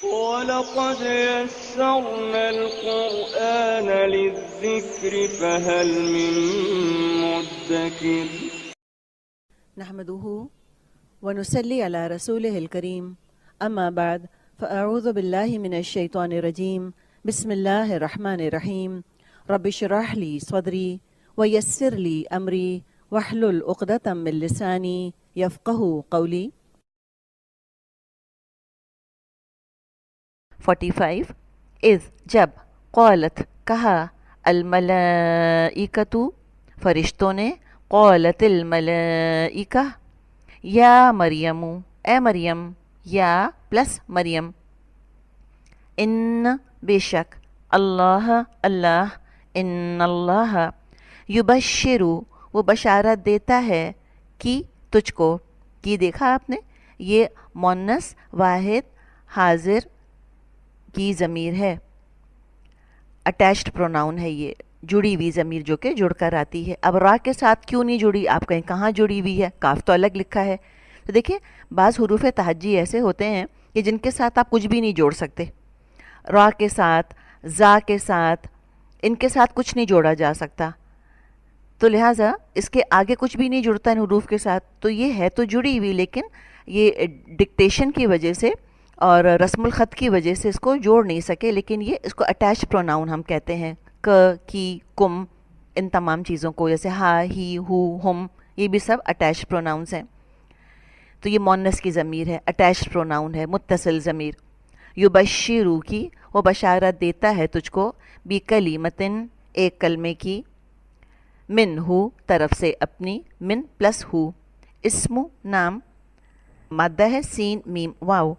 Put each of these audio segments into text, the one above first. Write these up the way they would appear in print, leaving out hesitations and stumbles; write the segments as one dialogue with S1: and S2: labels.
S1: وَلَقَدْ يَسَّرْنَا الْقُرْآنَ لِلذِّكْرِ فَهَلْ مِن مُّدَّكِرٍ
S2: نحمده ونصلي على رسوله الكريم أما بعد فأعوذ بالله من الشيطان الرجيم بسم الله الرحمن الرحيم رب اشرح لي صدري ويسر لي أمري واحلل عقدة من لساني يفقه قولي 45 اذ جب قالت کہا الملائکۃ فرشتوں نے قالت الملائکہ یا مریم اے مریم یا پلس مریم ان بے شک اللہ اللہ ان اللہ یبشر وہ بشارت دیتا ہے کہ تجھ کو کی دیکھا آپ نے یہ مؤنث واحد حاضر کی ضمیر ہے اٹیچڈ پروناؤن ہے یہ جڑی ہوئی ضمیر جو کہ جڑ کر آتی ہے اب را کے ساتھ کیوں نہیں جڑی آپ کہیں کہاں جڑی ہوئی ہے کاف تو الگ لکھا ہے تو دیکھیں بعض حروف تہجی ایسے ہوتے ہیں کہ جن کے ساتھ آپ کچھ بھی نہیں جوڑ سکتے را کے ساتھ زا کے ساتھ ان کے ساتھ کچھ نہیں جوڑا جا سکتا تو لہٰذا اس کے آگے کچھ بھی نہیں جڑتا ان حروف کے ساتھ تو یہ ہے تو جڑی ہوئی لیکن یہ ڈکٹیشن کی وجہ سے اور رسم الخط کی وجہ سے اس کو جوڑ نہیں سکے لیکن یہ اس کو اٹیچ پروناؤن ہم کہتے ہیں ک کی کم ان تمام چیزوں کو جیسے ہا ہی ہو ہم یہ بھی سب اٹیچ پروناؤنس ہیں تو یہ مؤنث کی ضمیر ہے اٹیچ پروناؤن ہے متصل ضمیر یبشرو کی وہ بشارت دیتا ہے تجھ کو بکلمتن ایک کلمے کی من ہو طرف سے اپنی من پلس ہو اسم نام مادہ ہے سین میم واو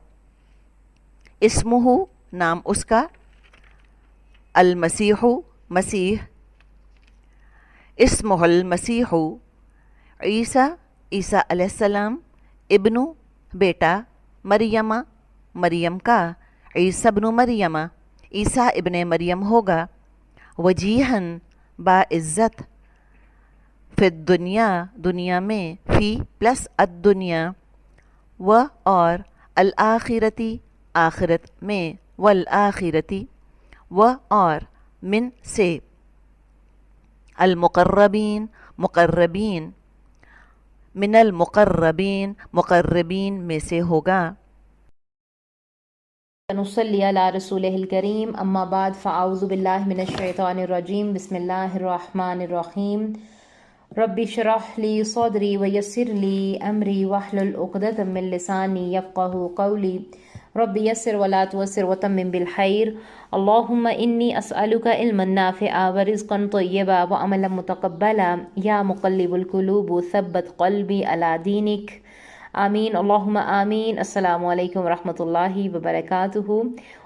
S2: اسمہ نام اس کا المسیح مسیح اسمہ المسیح عیسیٰ عیسیٰ علیہ السلام ابن بیٹا مریم مریم کا عیسیٰ ابن مریم عیسیٰ ابن مریم ہوگا وجیہن باعزت فی الدنیا دنیا میں فی پلس الدنیا و اور الآخرتی آخرت میں والآخرتی و اور من سے المقربین مقربین من المقربین مقربین میں سے ہوگا
S3: نصلی علی رسولہ الکریم اما بعد فاعوذ باللہ من الشیطان الرجیم بسم اللہ الرحمن الرحیم رب اشرح لی صدری ویسر لی امری واحلل عقدۃ من لسانی یفقهوا قولی رب یسر ولا تعسر وتمم بالخیر اللهم انی اسألک علما نافعا ورزقا طیبا وعملا متقبلا یا مقلب القلوب ثبت قلبی علی دینک آمین اللہم آمین السلام علیکم ورحمۃ اللہ وبرکاتہ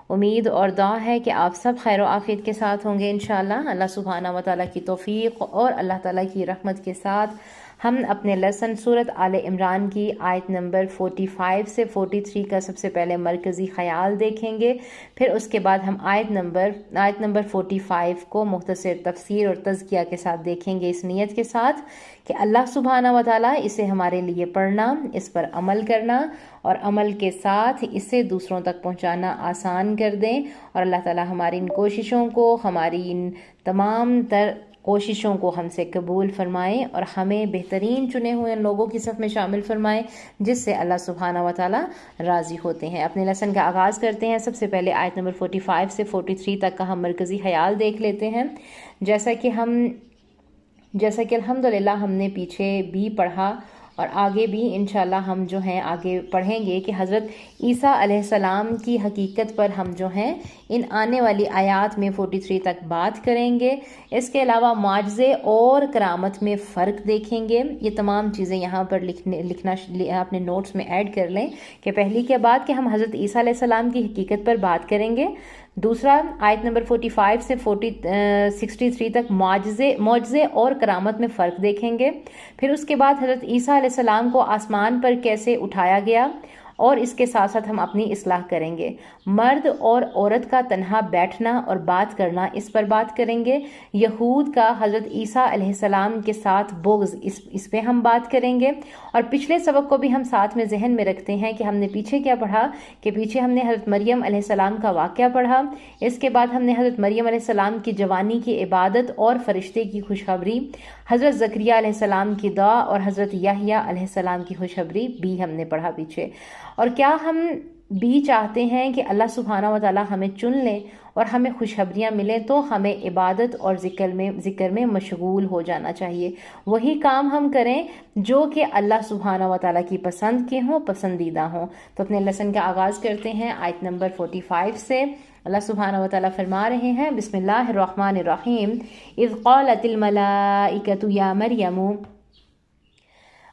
S3: امید اور دعا ہے کہ آپ سب خیر و عافیت کے ساتھ ہوں گے انشاءاللہ اللہ سبحانہ و تعالیٰ کی توفیق اور اللہ تعالیٰ کی رحمت کے ساتھ ہم اپنے لیسن سورت آل عمران کی آیت نمبر 45 سے 43 کا سب سے پہلے مرکزی خیال دیکھیں گے پھر اس کے بعد ہم آیت نمبر 45 کو مختصر تفسیر اور تزکیہ کے ساتھ دیکھیں گے اس نیت کے ساتھ کہ اللہ سبحانہ و تعالیٰ اسے ہمارے لیے پڑھنا اس پر عمل کرنا اور عمل کے ساتھ اسے دوسروں تک پہنچانا آسان کر دیں اور اللہ تعالیٰ ہماری ان کوششوں کو ہماری ان تمام تر کوششوں کو ہم سے قبول فرمائیں اور ہمیں بہترین چنے ہوئے لوگوں کی صف میں شامل فرمائیں جس سے اللہ سبحانہ و تعالیٰ راضی ہوتے ہیں اپنے لیسن کا آغاز کرتے ہیں سب سے پہلے آیت نمبر 45 سے 43 تک کا ہم مرکزی خیال دیکھ لیتے ہیں جیسا کہ الحمدللہ ہم نے پیچھے بھی پڑھا اور آگے بھی انشاءاللہ ہم جو ہیں آگے پڑھیں گے کہ حضرت عیسیٰ علیہ السلام کی حقیقت پر ہم جو ہیں ان آنے والی آیات میں 43 تک بات کریں گے اس کے علاوہ معجزے اور کرامت میں فرق دیکھیں گے یہ تمام چیزیں یہاں پر لکھنا اپنے نوٹس میں ایڈ کر لیں کہ پہلی کے بعد کہ ہم حضرت عیسیٰ علیہ السلام کی حقیقت پر بات کریں گے دوسرا آیت نمبر 45 سے 63 تک معجزے اور کرامت میں فرق دیکھیں گے پھر اس کے بعد حضرت عیسیٰ علیہ السلام کو آسمان پر کیسے اٹھایا گیا اور اس کے ساتھ ساتھ ہم اپنی اصلاح کریں گے۔ مرد اور عورت کا تنہا بیٹھنا اور بات کرنا، اس پر بات کریں گے۔ یہود کا حضرت عیسیٰ علیہ السلام کے ساتھ بغض، اس پہ ہم بات کریں گے۔ اور پچھلے سبق کو بھی ہم ساتھ میں ذہن میں رکھتے ہیں کہ ہم نے پیچھے کیا پڑھا، کہ پیچھے ہم نے حضرت مریم علیہ السلام کا واقعہ پڑھا۔ اس کے بعد ہم نے حضرت مریم علیہ السلام کی جوانی کی عبادت اور فرشتے کی خوشخبری، حضرت زکریا علیہ السلام کی دعا اور حضرت یحییٰ علیہ السلام کی خوشخبری بھی ہم نے پڑھا پیچھے۔ اور کیا ہم بھی چاہتے ہیں کہ اللہ سبحانہ و تعالی ہمیں چن لے اور ہمیں خوشخبریاں ملیں، تو ہمیں عبادت اور ذکر میں مشغول ہو جانا چاہیے۔ وہی کام ہم کریں جو کہ اللہ سبحانہ و تعالیٰ کی پسند کے ہوں، پسندیدہ ہوں۔ تو اپنے لیسن کا آغاز کرتے ہیں آیت نمبر 45 سے۔ اللہ سبحانہ و تعالیٰ فرما رہے ہیں، بسم اللہ الرحمن الرحیم، اذ قالت الملائکۃ یا مریم،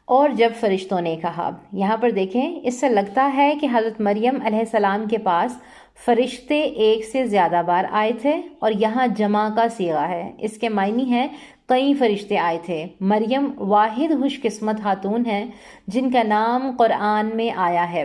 S3: اور جب فرشتوں نے کہا۔ یہاں پر دیکھیں، اس سے لگتا ہے کہ حضرت مریم علیہ السلام کے پاس فرشتے ایک سے زیادہ بار آئے تھے، اور یہاں جمع کا صیغہ ہے۔ اس کے معنی ہے کئی فرشتے آئے تھے۔ مریم واحد خوش قسمت خاتون ہیں جن کا نام قرآن میں آیا ہے۔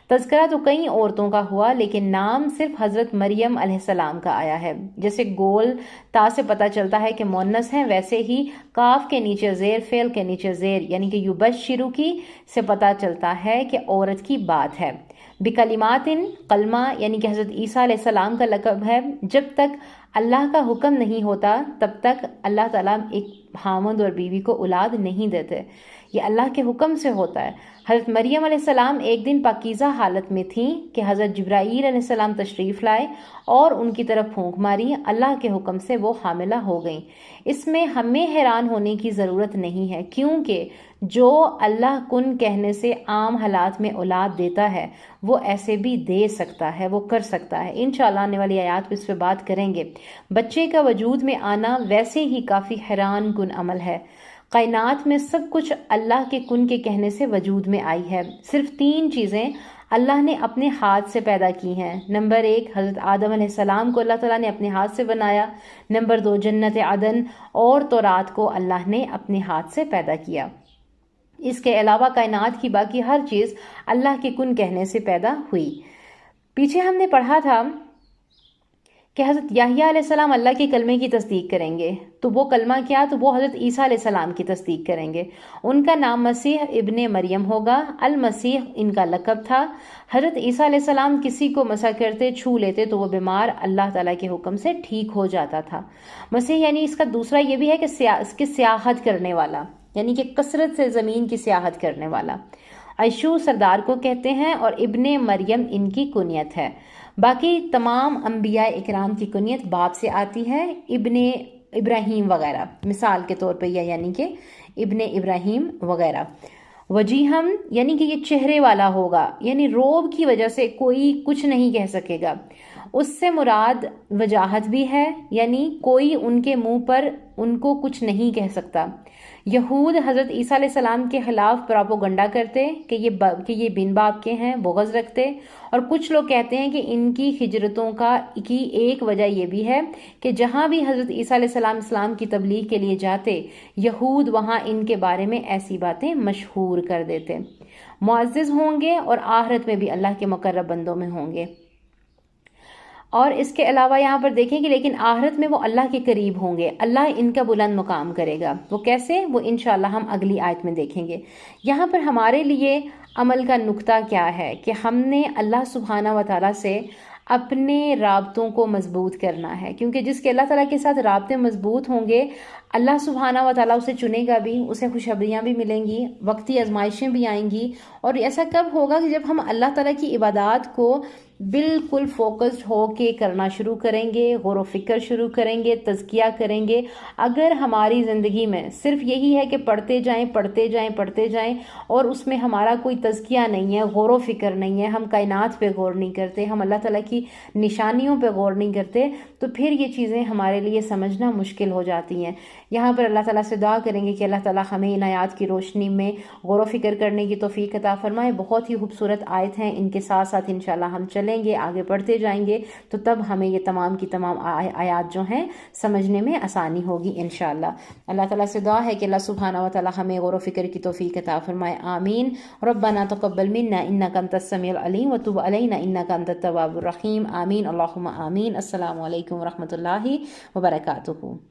S3: تذکرہ تو کئی عورتوں کا ہوا، لیکن نام صرف حضرت مریم علیہ السلام کا آیا ہے۔ جیسے گول تا سے پتہ چلتا ہے کہ مؤنث ہیں، ویسے ہی کاف کے نیچے زیر، فعل کے نیچے زیر یعنی کہ یبشرو کی سے پتہ چلتا ہے کہ عورت کی بات ہے۔ بکلمات، کلمہ یعنی کہ حضرت عیسیٰ علیہ السلام کا لقب ہے۔ جب تک اللہ کا حکم نہیں ہوتا تب تک اللہ تعالیٰ ایک خاوند اور بیوی کو اولاد نہیں دیتے، یہ اللہ کے حکم سے ہوتا ہے۔ حضرت مریم علیہ السلام ایک دن پاکیزہ حالت میں تھیں کہ حضرت جبرائیل علیہ السلام تشریف لائے اور ان کی طرف پھونک ماری، اللہ کے حکم سے وہ حاملہ ہو گئیں۔ اس میں ہمیں حیران ہونے کی ضرورت نہیں ہے، کیونکہ جو اللہ کن کہنے سے عام حالات میں اولاد دیتا ہے وہ ایسے بھی دے سکتا ہے، وہ کر سکتا ہے۔ انشاءاللہ آنے والی آیات پہ اس پہ بات کریں گے۔ بچے کا وجود میں آنا ویسے ہی کافی حیران کن عمل ہے۔ کائنات میں سب کچھ اللہ کے کن کے کہنے سے وجود میں آئی ہے۔ صرف 3 چیزیں اللہ نے اپنے ہاتھ سے پیدا کی ہیں۔ نمبر 1، حضرت آدم علیہ السلام کو اللہ تعالیٰ نے اپنے ہاتھ سے بنایا۔ نمبر 2، جنت عدن اور تورات کو اللہ نے اپنے ہاتھ سے پیدا کیا۔ اس کے علاوہ کائنات کی باقی ہر چیز اللہ کے کن کہنے سے پیدا ہوئی۔ پیچھے ہم نے پڑھا تھا کہ حضرت یحییٰ علیہ السلام اللہ کے کلمے کی تصدیق کریں گے، تو وہ کلمہ کیا؟ تو وہ حضرت عیسیٰ علیہ السلام کی تصدیق کریں گے۔ ان کا نام مسیح ابن مریم ہوگا۔ المسیح ان کا لقب تھا۔ حضرت عیسیٰ علیہ السلام کسی کو مسح کرتے، چھو لیتے تو وہ بیمار اللہ تعالیٰ کے حکم سے ٹھیک ہو جاتا تھا۔ مسیح یعنی اس کا دوسرا یہ بھی ہے کہ سیاحت کرنے والا، یعنی کہ کثرت سے زمین کی سیاحت کرنے والا۔ عیشو سردار کو کہتے ہیں، اور ابن مریم ان کی کنیت ہے۔ باقی تمام انبیاء اکرام کی کنیت باپ سے آتی ہے، ابن ابراہیم وغیرہ، مثال کے طور پہ یعنی کہ ابن ابراہیم وغیرہ۔ وجیہم یعنی کہ یہ چہرے والا ہوگا، یعنی روب کی وجہ سے کوئی کچھ نہیں کہہ سکے گا۔ اس سے مراد وجاہت بھی ہے، یعنی کوئی ان کے منہ پر ان کو کچھ نہیں کہہ سکتا۔ یہود حضرت عیسیٰ علیہ السلام کے خلاف پراپوگنڈا کرتے کہ یہ بن باپ کے ہیں، بغض رکھتے، اور کچھ لوگ کہتے ہیں کہ ان کی ہجرتوں کی ایک وجہ یہ بھی ہے کہ جہاں بھی حضرت عیسیٰ علیہ السلام اسلام کی تبلیغ کے لیے جاتے، یہود وہاں ان کے بارے میں ایسی باتیں مشہور کر دیتے۔ معزز ہوں گے اور آخرت میں بھی اللہ کے مقرب بندوں میں ہوں گے۔ اور اس کے علاوہ یہاں پر دیکھیں کہ لیکن آخرت میں وہ اللہ کے قریب ہوں گے، اللہ ان کا بلند مقام کرے گا۔ وہ کیسے؟ وہ انشاءاللہ ہم اگلی آیت میں دیکھیں گے۔ یہاں پر ہمارے لیے عمل کا نقطہ کیا ہے کہ ہم نے اللہ سبحانہ و تعالیٰ سے اپنے رابطوں کو مضبوط کرنا ہے، کیونکہ جس کے اللہ تعالیٰ کے ساتھ رابطے مضبوط ہوں گے، اللہ سبحانہ و تعالیٰ اسے چنے گا بھی، اسے خوشخبریاں بھی ملیں گی، وقتی آزمائشیں بھی آئیں گی۔ اور ایسا کب ہوگا کہ جب ہم اللہ تعالیٰ کی عبادات کو بالکل فوکسڈ ہو کے کرنا شروع کریں گے، غور و فکر شروع کریں گے، تزکیہ کریں گے۔ اگر ہماری زندگی میں صرف یہی ہے کہ پڑھتے جائیں اور اس میں ہمارا کوئی تزکیہ نہیں ہے، غور و فکر نہیں ہے، ہم کائنات پہ غور نہیں کرتے، ہم اللہ تعالیٰ کی نشانیوں پہ غور نہیں کرتے، تو پھر یہ چیزیں ہمارے لیے سمجھنا مشکل ہو جاتی ہیں۔ یہاں پر اللہ تعالیٰ سے دعا کریں گے کہ اللہ تعالیٰ ہمیں ان آیات کی روشنی میں غور و فکر کرنے کی توفیق عطا فرمائے۔ بہت ہی خوبصورت آیت ہیں، ان کے ساتھ ساتھ انشاءاللہ ہم چلیں گے، آگے پڑھتے جائیں گے، تو تب ہمیں یہ تمام کی تمام آیات جو ہیں سمجھنے میں آسانی ہوگی انشاءاللہ۔ اللہ تعالیٰ سے دعا ہے کہ اللہ سبحانہ و تعالیٰ ہمیں غور و فکر کی توفیق عطا فرمائے، آمین۔ ربنا تقبل منا انک انت السمیع العلیم وتب علینا انک انت التواب الرحیم، آمین اللہم آمین۔ السلام علیکم ورحمۃ اللہ وبرکاتہ۔